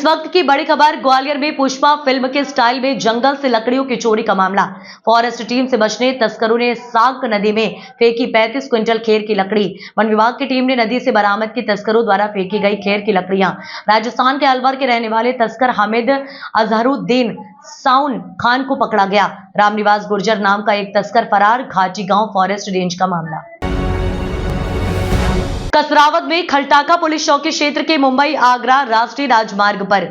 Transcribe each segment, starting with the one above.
इस वक्त की बड़ी खबर ग्वालियर में पुष्पा फिल्म के स्टाइल में जंगल से लकड़ियों की चोरी का मामला। फॉरेस्ट टीम से बचने तस्करों ने साग नदी में फेंकी 35 क्विंटल खेर की लकड़ी। वन विभाग की टीम ने नदी से बरामद की तस्करों द्वारा फेंकी गई खेर की लकड़ियां। राजस्थान के अलवर के रहने वाले तस्कर हामिद अजहरुद्दीन साउन खान को पकड़ा गया। रामनिवास गुर्जर नाम का एक तस्कर फरार। घाटी गांव फॉरेस्ट रेंज का मामला। कसरावद में खलटाका पुलिस चौकी क्षेत्र के मुंबई आगरा राष्ट्रीय राजमार्ग पर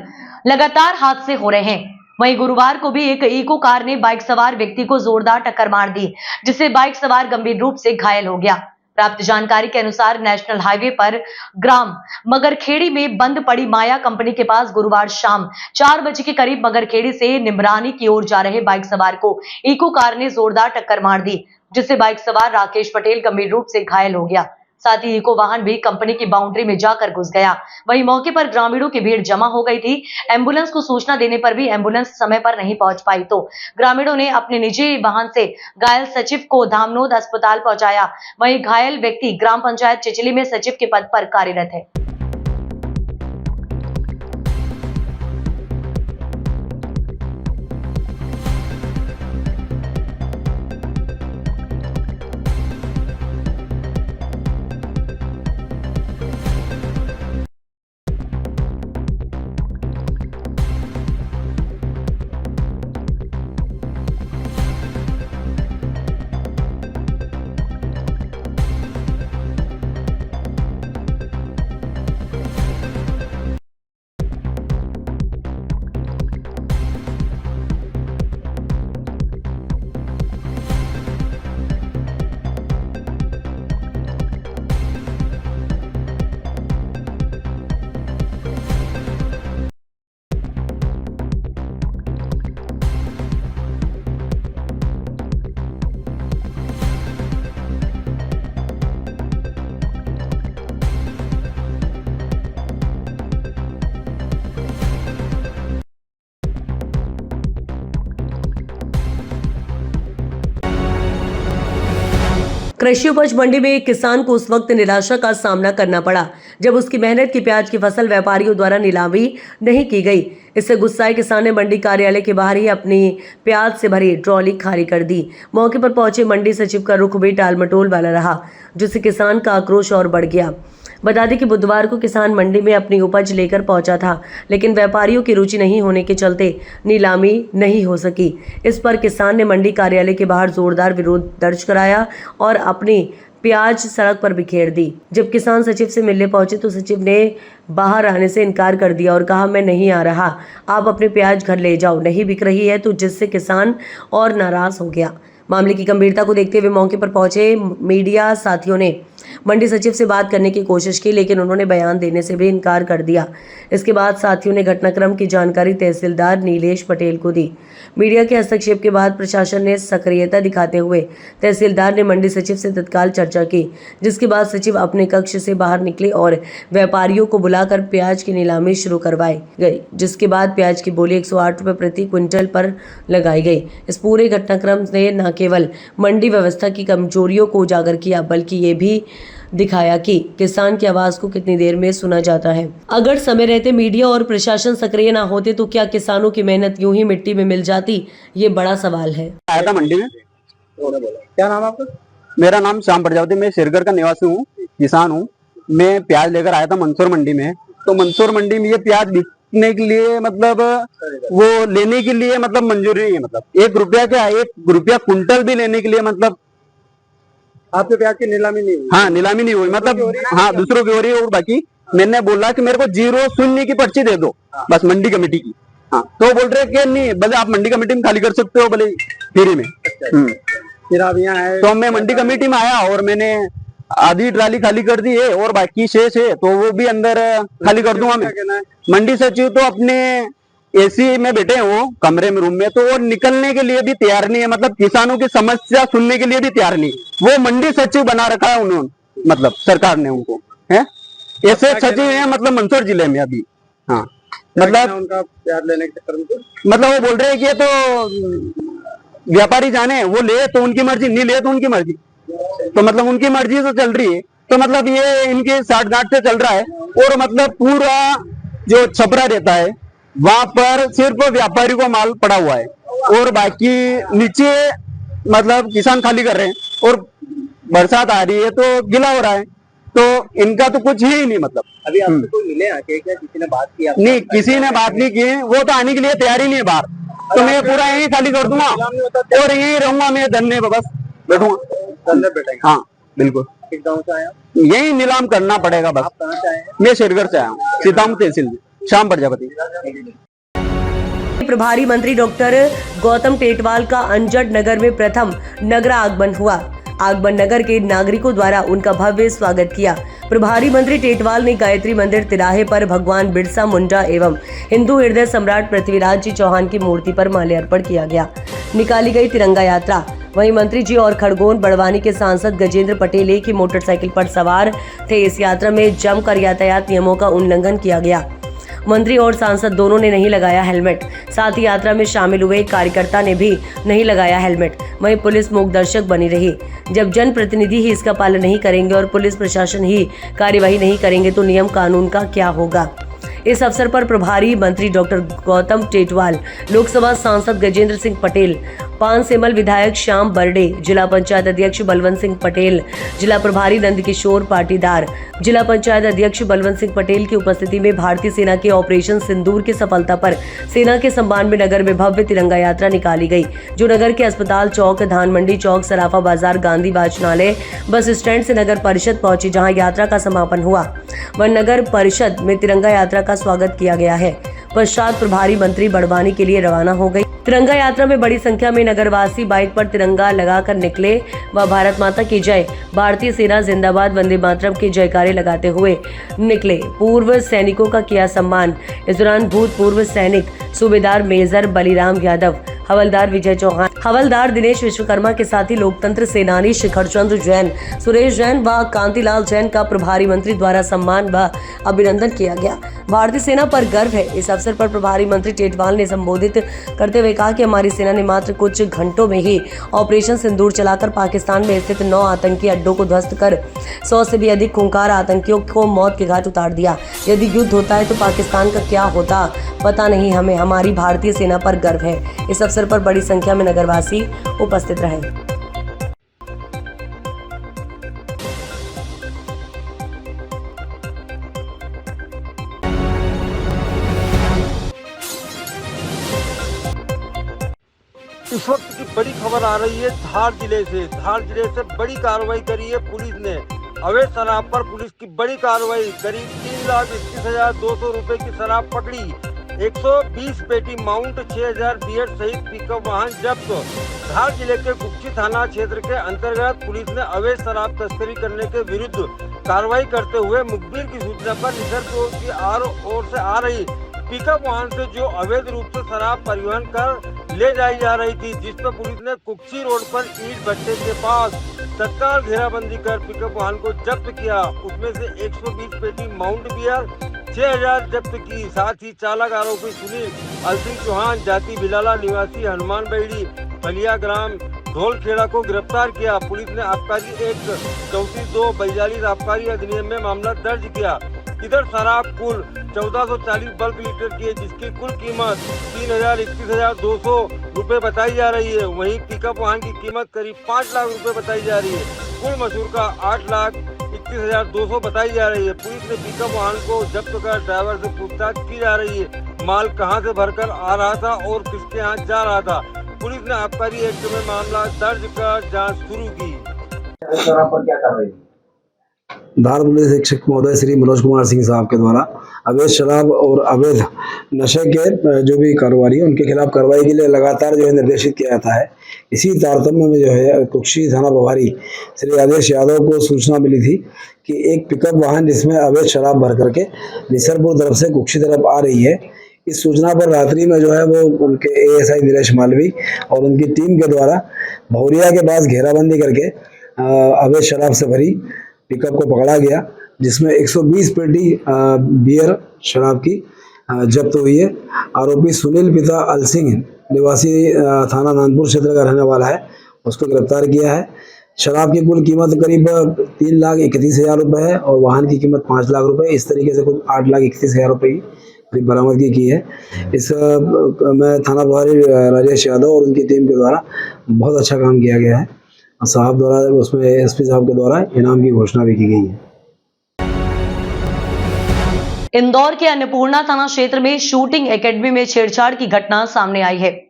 लगातार हादसे हो रहे हैं। वहीं गुरुवार को भी एक इको कार ने बाइक सवार व्यक्ति को जोरदार टक्कर मार दी, जिससे बाइक सवार गंभीर रूप से घायल हो गया। प्राप्त जानकारी के अनुसार नेशनल हाईवे पर ग्राम मगरखेड़ी में बंद पड़ी माया कंपनी के पास गुरुवार शाम 4 बजे के करीब मगरखेड़ी से निमरानी की ओर जा रहे बाइक सवार को इको कार ने जोरदार टक्कर मार दी, जिससे बाइक सवार राकेश पटेल गंभीर रूप से घायल हो गया। साथ ही इको वाहन भी कंपनी की बाउंड्री में जाकर घुस गया। वहीं मौके पर ग्रामीणों की भीड़ जमा हो गई थी। एम्बुलेंस को सूचना देने पर भी एम्बुलेंस समय पर नहीं पहुंच पाई, तो ग्रामीणों ने अपने निजी वाहन से घायल सचिव को धामनोद अस्पताल पहुंचाया। वहीं घायल व्यक्ति ग्राम पंचायत चिचली में सचिव के पद पर कार्यरत है। कृषि उपज मंडी में एक किसान को उस वक्त निराशा का सामना करना पड़ा जब उसकी मेहनत की प्याज की फसल व्यापारियों द्वारा नीलामी नहीं की गई। इससे गुस्साए किसान ने मंडी कार्यालय के बाहर ही अपनी प्याज से भरी ट्रॉली खाली कर दी। मौके पर पहुंचे मंडी सचिव का रुख भी टालमटोल वाला रहा, जिससे किसान का आक्रोश और बढ़ गया। बता दें कि बुधवार को किसान मंडी में अपनी उपज लेकर पहुंचा था, लेकिन व्यापारियों की रुचि नहीं होने के चलते नीलामी नहीं हो सकी। इस पर किसान ने मंडी कार्यालय के बाहर जोरदार विरोध दर्ज कराया और अपनी प्याज सड़क पर बिखेर दी। जब किसान सचिव से मिलने पहुंचे तो सचिव ने बाहर आने से इनकार कर दिया और कहा, मैं नहीं आ रहा, आप अपने प्याज घर ले जाओ, नहीं बिक रही है, तो जिससे किसान और नाराज हो गया। मामले की गंभीरता को देखते हुए मौके पर पहुंचे मीडिया साथियों ने मंडी सचिव से बात करने की कोशिश की, लेकिन उन्होंने बयान देने से भी इनकार कर दिया। इसके बाद साथियों ने घटनाक्रम की जानकारी तहसीलदार नीलेश पटेल को दी। मीडिया के हस्तक्षेप के बाद प्रशासन ने सक्रियता दिखाते हुए तहसीलदार ने मंडी सचिव से तत्काल चर्चा की, जिसके बाद सचिव अपने कक्ष से बाहर निकले और व्यापारियों को बुलाकर प्याज की नीलामी शुरू करवाई गई, जिसके बाद प्याज की बोली 108 रुपये प्रति क्विंटल पर लगाई गई। इस पूरे घटनाक्रम ने न केवल मंडी व्यवस्था की कमजोरियों को उजागर किया, बल्कि ये भी दिखाया कि किसान की आवाज को कितनी देर में सुना जाता है। अगर समय रहते मीडिया और प्रशासन सक्रिय ना होते तो क्या किसानों की मेहनत यूं ही मिट्टी में मिल जाती? ये बड़ा सवाल है। आया था मंडी में। क्या नाम आपका? मेरा नाम श्याम प्रजापति, मैं शेरगढ़ का निवासी हूँ, किसान हूँ। मैं प्याज लेकर आया था मंदसौर मंडी में। तो मंदसौर मंडी में ये प्याज बिकने के लिए मतलब वो लेने के लिए मतलब मंजूरी नहीं है, मतलब 1 रुपया क्या 1 रुपया कुंटल भी लेने के लिए मतलब आपके प्याज की नीलामी नहीं हुई? हाँ, नीलामी नहीं हुई, मतलब हाँ दूसरों की हो रही है। और बाकी मैंने बोला कि मेरे को 0 की पर्ची दे दो बस मंडी कमेटी की। हाँ, तो बोल रहे कि नहीं, भले आप मंडी कमेटी में खाली कर सकते हो, भले फ्री में। फिर आप यहाँ आए तो मैं मंडी कमेटी में आया और मैंने आधी ट्राली खाली कर दी है और बाकी शेष है तो वो भी अंदर खाली कर दूंगा मैं। मंडी सचिव तो अपने एसी में बैठे हैं, वो कमरे में रूम में, तो वो निकलने के लिए भी तैयार नहीं है, मतलब किसानों की समस्या सुनने के लिए भी तैयार नहीं। वो मंडी सचिव बना रखा है उन्होंने, मतलब सरकार ने उनको है ऐसे सचिव है, मतलब मंदसौर जिले में अभी। हाँ, मतलब उनका प्याज लेने के चक्कर में मतलब वो बोल रहे हैं कि ये तो व्यापारी जाने, वो ले तो उनकी मर्जी, नहीं ले तो उनकी मर्जी, तो मतलब उनकी मर्जी से चल रही है। तो मतलब ये इनके साठ गांठ से चल रहा है और मतलब पूरा जो छपरा रहता है वहां पर सिर्फ व्यापारी को माल पड़ा हुआ है और बाकी नीचे मतलब किसान खाली कर रहे हैं और बरसात आ रही है तो गिला हो रहा है, तो इनका तो कुछ है ही नहीं मतलब। अभी आपसे कोई मिले आके क्या, किसी ने बात की आपसे? नहीं, किसी ने बात नहीं की, वो तो आने के लिए तैयार ही नहीं है बाहर, तो मैं पूरा यही खाली कर दूंगा और यही रहूंगा मैं धरने पे, बस बैठूंगा धरने बैठेंगे। हाँ बिल्कुल, किस गाँव से आए आप? यही नीलाम करना पड़ेगा बस। आप कहाँ से आए हैं? मैं शेरगढ़ से आया हूँ, सीतामढ़ी तहसील में, श्याम प्रजापति। प्रभारी मंत्री डॉक्टर गौतम टेटवाल का अंजड नगर में प्रथम नगर आगमन हुआ। आगमन नगर के नागरिकों द्वारा उनका भव्य स्वागत किया। प्रभारी मंत्री टेटवाल ने गायत्री मंदिर तिराहे पर भगवान बिरसा मुंडा एवं हिंदू हृदय सम्राट पृथ्वीराज जी चौहान की मूर्ति पर माल्यार्पण किया गया। निकाली गई तिरंगा यात्रा। वहीं मंत्री जी और खड़गोन बड़वानी के सांसद गजेंद्र पटेल एक ही मोटरसाइकिल पर सवार थे। इस यात्रा में जमकर यातायात नियमों का उल्लंघन किया गया। मंत्री और सांसद दोनों ने नहीं लगाया हेलमेट। साथ ही यात्रा में शामिल हुए एक कार्यकर्ता ने भी नहीं लगाया हेलमेट। वहीं पुलिस मूक दर्शक बनी रही। जब जनप्रतिनिधि ही इसका पालन नहीं करेंगे और पुलिस प्रशासन ही कार्यवाही नहीं करेंगे तो नियम कानून का क्या होगा। इस अवसर पर प्रभारी मंत्री डॉक्टर गौतम टेटवाल, लोकसभा सांसद गजेंद्र सिंह पटेल, पानसेमल विधायक श्याम बर्डे, जिला पंचायत अध्यक्ष बलवंत सिंह पटेल, जिला प्रभारी नंदकिशोर पाटीदार, जिला पंचायत अध्यक्ष बलवंत सिंह पटेल की उपस्थिति में भारतीय सेना के ऑपरेशन सिंदूर की सफलता पर सेना के सम्मान में नगर में भव्य तिरंगा यात्रा निकाली गई, जो नगर के अस्पताल चौक, धान मंडी चौक, सराफा बाजार, गांधी वाचनालय, बस स्टैंड से नगर परिषद पहुंची, जहां यात्रा का समापन हुआ। वह नगर परिषद में तिरंगा यात्रा का स्वागत किया गया है। पश्चात प्रभारी मंत्री बड़वानी के लिए रवाना हो गई। तिरंगा यात्रा में बड़ी संख्या में नगरवासी बाइक पर तिरंगा लगाकर निकले व भारत माता की जय, भारतीय सेना जिंदाबाद, वंदे मातरम के जयकारे लगाते हुए निकले। पूर्व सैनिकों का किया सम्मान। इस दौरान भूतपूर्व सैनिक सूबेदार मेजर बलिराम यादव, हवलदार विजय चौहान, हवलदार दिनेश विश्वकर्मा के साथ ही लोकतंत्र सेनानी शिखर चंद्र जैन, सुरेश जैन व कांतिलाल जैन का प्रभारी मंत्री द्वारा सम्मान व अभिनंदन किया गया। भारतीय सेना पर गर्व है। इस अवसर पर प्रभारी मंत्री टेटवाल ने संबोधित करते हुए कहा कि हमारी सेना ने मात्र कुछ घंटों में ही ऑपरेशन सिंदूर चलाकर पाकिस्तान में स्थित 9 आतंकी अड्डों को ध्वस्त कर 100 से भी अधिक खूंखार आतंकियों को मौत के घाट उतार दिया। यदि युद्ध होता है तो पाकिस्तान का क्या होता पता नहीं हमें। हमारी भारतीय सेना पर गर्व है। इस अवसर पर बड़ी संख्या में नगरवासी उपस्थित रहे। इस वक्त की बड़ी खबर आ रही है धार जिले से। धार जिले से बड़ी कार्रवाई करी है पुलिस ने। अवैध शराब पर पुलिस की बड़ी कार्रवाई। करीब 3,21,200 रुपए की शराब पकड़ी। 120 पेटी माउंट, 6,000 बियर सहित पिकअप वाहन जब्त। धार जिले के कुक्षी थाना क्षेत्र के अंतर्गत पुलिस ने अवैध शराब तस्करी करने के विरुद्ध कार्रवाई करते हुए मुखबिर की सूचना पर निसरपुर की ओर से आ रही पिकअप वाहन से जो अवैध रूप से शराब परिवहन कर ले जाई जा रही थी, जिस पर पुलिस ने कुक्षी रोड पर ईट भट्टे के पास तत्काल घेराबंदी कर पिकअप वाहन को जब्त किया। उसमें से 120 पेटी माउंट बियर, 6,000 जब्त की। साथ ही चालक आरोपी सुनील अलसिंह चौहान, जाति बिलाला, निवासी हनुमान बैड़ी, फलिया ग्राम ढोलखेड़ा को गिरफ्तार किया। पुलिस ने आबकारी एक्ट 34(2)42 आबकारी अधिनियम में मामला दर्ज किया। इधर शराब कुल 1440 बल्क लीटर की है, जिसकी कुल कीमत 3,21,200 रुपए बताई जा रही है। वहीं पिकअप वाहन की कीमत करीब 5 लाख रुपए बताई जा रही है। कुल मसूर का 8,21,200 बताई जा रही है। पुलिस ने पिकअप वाहन को जब्त कर ड्राइवर से पूछताछ की जा रही है। माल कहां से भरकर आ रहा था और किसके यहाँ जा रहा था। पुलिस ने आबकारी एक्ट में मामला दर्ज कर जाँच शुरू की। धार पुलिस अधीक्षक महोदय श्री मनोज कुमार सिंह साहब के द्वारा अवैध शराब और अवैध नशे के जो भी कारोबारी है उनके खिलाफ कार्रवाई के लिए लगातार जो है निर्देशित किया जाता है। इसी तारतम्य में जो है कुक्षी थाना प्रभारी श्री आदेश यादव को सूचना मिली थी कि एक पिकअप वाहन जिसमें अवैध शराब भर करके निसरपुर तरफ से कुक्षी तरफ आ रही है। इस सूचना पर रात्रि में जो है वो उनके ASI दिनेश मालवी और उनकी टीम के द्वारा भौरिया के पास घेराबंदी करके अवैध शराब से भरी पिकअप को पकड़ा गया, जिसमें 120 पेटी बियर शराब की जब्त हुई है। आरोपी सुनील पिता अलसिंह निवासी थाना नानपुर क्षेत्र का रहने वाला है, उसको गिरफ्तार किया है। शराब की कुल कीमत करीब 3,31,000 रुपये है और वाहन की कीमत 5 लाख रुपए। इस तरीके से कुल 8,31,000 रुपये की बरामदगी की है। इस मैं थाना प्रभारी राजेश यादव और उनकी टीम के द्वारा बहुत अच्छा काम किया गया है। साहब द्वारा उसमें एसपी साहब के द्वारा इनाम की घोषणा भी की गई है। इंदौर के अन्नपूर्णा थाना क्षेत्र में शूटिंग एकेडमी में छेड़छाड़ की घटना सामने आई है।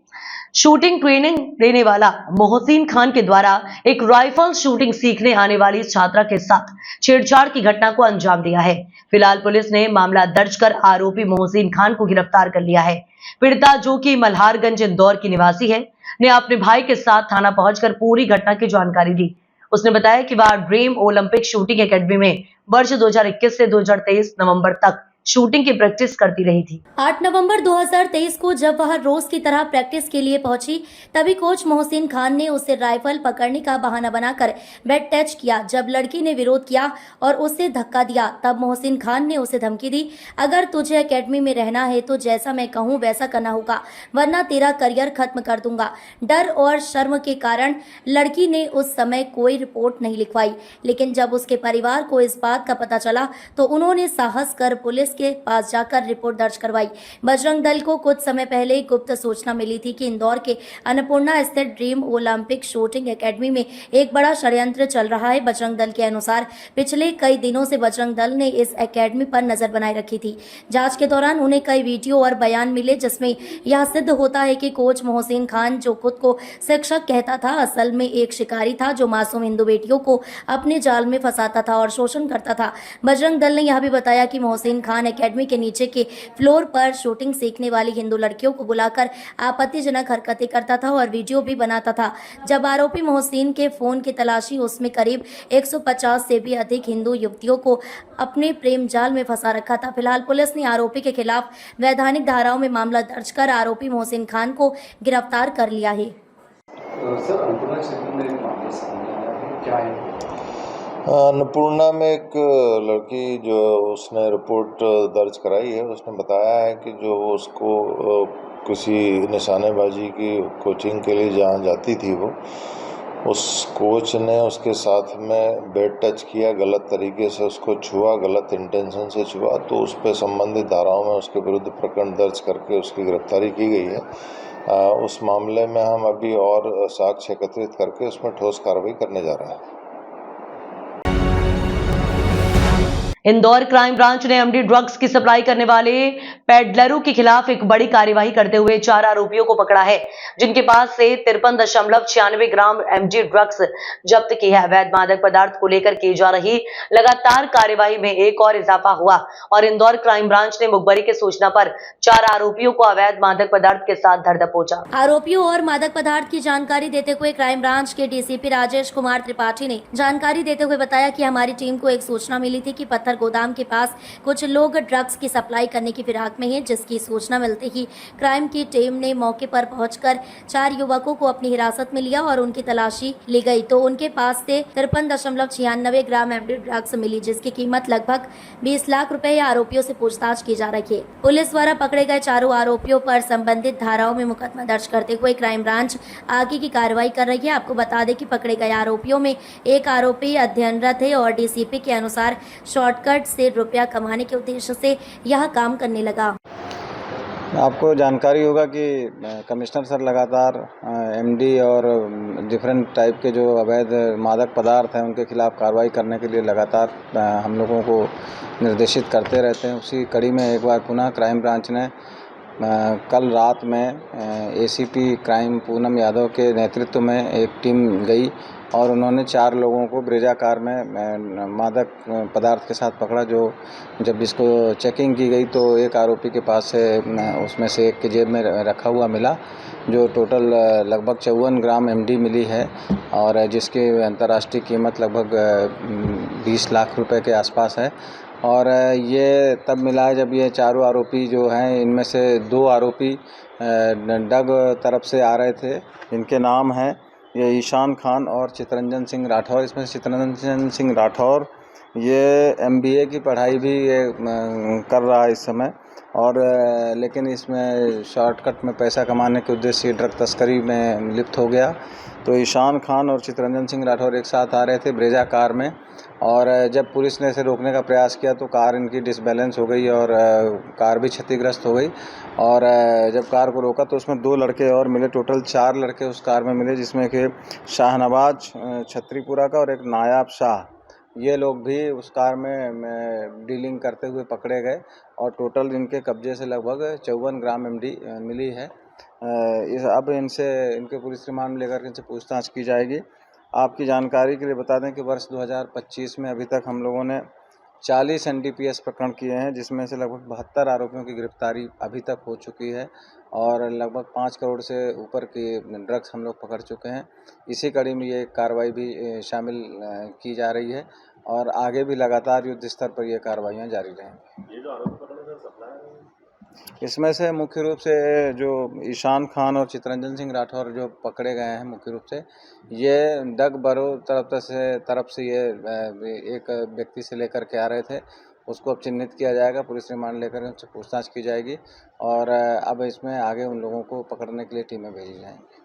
शूटिंग ट्रेनिंग देने वाला मोहसिन खान के द्वारा एक राइफल शूटिंग सीखने आने वाली छात्रा के साथ छेड़छाड़ की घटना को अंजाम दिया है। फिलहाल पुलिस ने मामला दर्ज कर आरोपी मोहसिन खान को गिरफ्तार कर लिया है। पीड़िता, जो कि मल्हारगंज इंदौर की निवासी है, ने अपने भाई के साथ थाना पहुंचकर पूरी घटना की जानकारी दी। उसने बताया कि वह ड्रीम ओलंपिक शूटिंग एकेडमी में वर्ष 2021 से 2023 नवंबर तक शूटिंग की प्रैक्टिस करती रही थी। 8 नवंबर 2023 को जब वह रोज की तरह प्रैक्टिस के लिए पहुंची, तभी कोच मोहसिन खान ने उसे राइफल पकड़ने का बहाना बनाकर बेड टच किया। जब लड़की ने विरोध किया और उसे धक्का दिया, तब मोहसिन खान ने उसे धमकी दी, अगर तुझे एकेडमी में रहना है तो जैसा मैं कहूं वैसा करना होगा, वरना तेरा करियर खत्म कर दूंगा। डर और शर्म के कारण लड़की ने उस समय कोई रिपोर्ट नहीं लिखवाई, लेकिन जब उसके परिवार को इस बात का पता चला तो उन्होंने साहस कर पुलिस के पास जाकर रिपोर्ट दर्ज करवाई। बजरंग दल को कुछ समय पहले गुप्त सूचना मिली थी कि इंदौर के अन्नपूर्णा स्थित ड्रीम ओलंपिक शूटिंग एकेडमी में एक बड़ा षड्यंत्र चल रहा है। बजरंग दल के अनुसार पिछले कई दिनों से बजरंग दल ने इस एकेडमी पर नजर बनाए रखी थी। जांच के दौरान उन्हें कई वीडियो और बयान मिले, जिसमें यह सिद्ध होता है कि कोच मोहसिन खान, जो खुद को शिक्षक कहता था, असल में एक शिकारी था जो मासूम हिंदू बेटियों को अपने जाल में फंसाता था और शोषण करता था। बजरंग दल ने यह भी बताया कि मोहसिन खान एकेडमी के नीचे के फ्लोर पर शूटिंग सीखने वाली हिंदू लड़कियों को बुलाकर आपत्तिजनक हरकतें करता था और वीडियो भी बनाता था। जब आरोपी मोहसिन के फोन की तलाशी, उसमें करीब 150 से भी अधिक हिंदू युवतियों को अपने प्रेम जाल में फंसा रखा था। फिलहाल पुलिस ने आरोपी के खिलाफ वैधानिक धाराओं में मामला दर्ज कर आरोपी मोहसिन खान को गिरफ्तार कर लिया है। सर, अन्नपूर्णा क्षेत्र में एक मामला सामने आया है, क्या है? अन्नपूर्णा में एक लड़की जो उसने रिपोर्ट दर्ज कराई है, उसने बताया है कि जो उसको किसी निशानेबाजी की कोचिंग के लिए जहाँ जाती थी, वो उस कोच ने उसके साथ में बेड टच किया, गलत तरीके से उसको छुआ, गलत इंटेंशन से छुआ, तो उस पर संबंधित धाराओं में उसके विरुद्ध प्रकरण दर्ज करके उसकी गिरफ्तारी की गई है। उस मामले में हम अभी और साक्ष्य एकत्रित करके उसमें ठोस कार्रवाई करने जा रहे हैं। इंदौर क्राइम ब्रांच ने एमडी ड्रग्स की सप्लाई करने वाले पेडलरों के खिलाफ एक बड़ी कार्यवाही करते हुए 4 आरोपियों को पकड़ा है, जिनके पास से 53.96 ग्राम एमडी ड्रग्स जब्त की है। अवैध मादक पदार्थ को लेकर की जा रही लगातार कार्यवाही में एक और इजाफा हुआ और इंदौर क्राइम ब्रांच ने मुखबरी की सूचना पर 4 आरोपियों को अवैध मादक पदार्थ के साथ धर दबोचा। आरोपियों और मादक पदार्थ की जानकारी देते हुए क्राइम ब्रांच के डीसीपी राजेश कुमार त्रिपाठी ने जानकारी देते हुए बताया कि हमारी टीम को एक सूचना मिली थी कि पत्थर गोदाम के पास कुछ लोग ड्रग्स की सप्लाई करने की फिराक में हैं, जिसकी सूचना मिलते ही क्राइम की टीम ने मौके पर पहुंचकर 4 युवकों को अपनी हिरासत में लिया और उनकी तलाशी ली गई तो उनके पास से 53.96 ग्राम एमडी ड्रग्स मिली, जिसकी कीमत लगभग 20 लाख रुपए। आरोपियों से पूछताछ की जा रही है। पुलिस द्वारा पकड़े गए चारों आरोपियों पर संबंधित धाराओं में मुकदमा दर्ज करते हुए क्राइम ब्रांच आगे की कार्रवाई कर रही है। आपको बता दें कि पकड़े गए आरोपियों में एक आरोपी अध्ययनरत है और डीसीपी के अनुसार शॉर्टकट से रुपया कमाने के उद्देश्य से यह काम करने लगा। आपको जानकारी होगा कि कमिश्नर सर लगातार एमडी और डिफरेंट टाइप के जो अवैध मादक पदार्थ हैं उनके खिलाफ कार्रवाई करने के लिए लगातार हम लोगों को निर्देशित करते रहते हैं। उसी कड़ी में एक बार पुनः क्राइम ब्रांच ने कल रात में एसीपी क्राइम पूनम यादव के नेतृत्व में एक टीम गई और उन्होंने 4 लोगों को ब्रेजा कार में मादक पदार्थ के साथ पकड़ा। जो जब इसको चेकिंग की गई तो एक आरोपी के पास से उसमें से एक के जेब में रखा हुआ मिला, जो टोटल लगभग 54 ग्राम एमडी मिली है और जिसकी अंतर्राष्ट्रीय कीमत लगभग 20 लाख रुपए के आसपास है। और ये तब मिला है जब ये चारों आरोपी जो हैं, इनमें से 2 आरोपी डग तरफ से आ रहे थे। इनके नाम हैं ये ईशान खान और चितरंजन सिंह राठौर। इसमें चितरंजन सिंह राठौर ये MBA की पढ़ाई भी ये कर रहा है इस समय और लेकिन इसमें शॉर्टकट में पैसा कमाने के उद्देश्य से ड्रग तस्करी में लिप्त हो गया। तो ईशान खान और चितरंजन सिंह राठौर एक साथ आ रहे थे ब्रेजा कार में और जब पुलिस ने इसे रोकने का प्रयास किया तो कार इनकी डिसबैलेंस हो गई और कार भी क्षतिग्रस्त हो गई। और जब कार को रोका तो उसमें 2 लड़के और मिले, टोटल 4 लड़के उस कार में मिले, जिसमें कि शाहनवाज छतरीपुरा का और एक नायाब शाह, ये लोग भी उस कार में डीलिंग करते हुए पकड़े गए और टोटल इनके कब्जे से लगभग 54 ग्राम एमडी मिली है। अब इनके पुलिस रिमांड में लेकर इनसे पूछताछ की जाएगी। आपकी जानकारी के लिए बता दें कि वर्ष 2025 में अभी तक हम लोगों ने 40 एनडीपीएस प्रकरण किए हैं, जिसमें से लगभग 72 आरोपियों की गिरफ्तारी अभी तक हो चुकी है और लगभग 5 करोड़ से ऊपर की ड्रग्स हम लोग पकड़ चुके हैं। इसी कड़ी में ये कार्रवाई भी शामिल की जा रही है और आगे भी लगातार युद्ध स्तर पर ये कार्रवाइयाँ जारी रहेंगी। इसमें से मुख्य रूप से जो ईशान खान और चितरंजन सिंह राठौर जो पकड़े गए हैं, मुख्य रूप से ये डगबरो तरफ से ये एक व्यक्ति से लेकर के आ रहे थे। उसको अब चिन्हित किया जाएगा, पुलिस रिमांड लेकर उनसे पूछताछ की जाएगी और अब इसमें आगे उन लोगों को पकड़ने के लिए टीमें भेजी जाएंगी।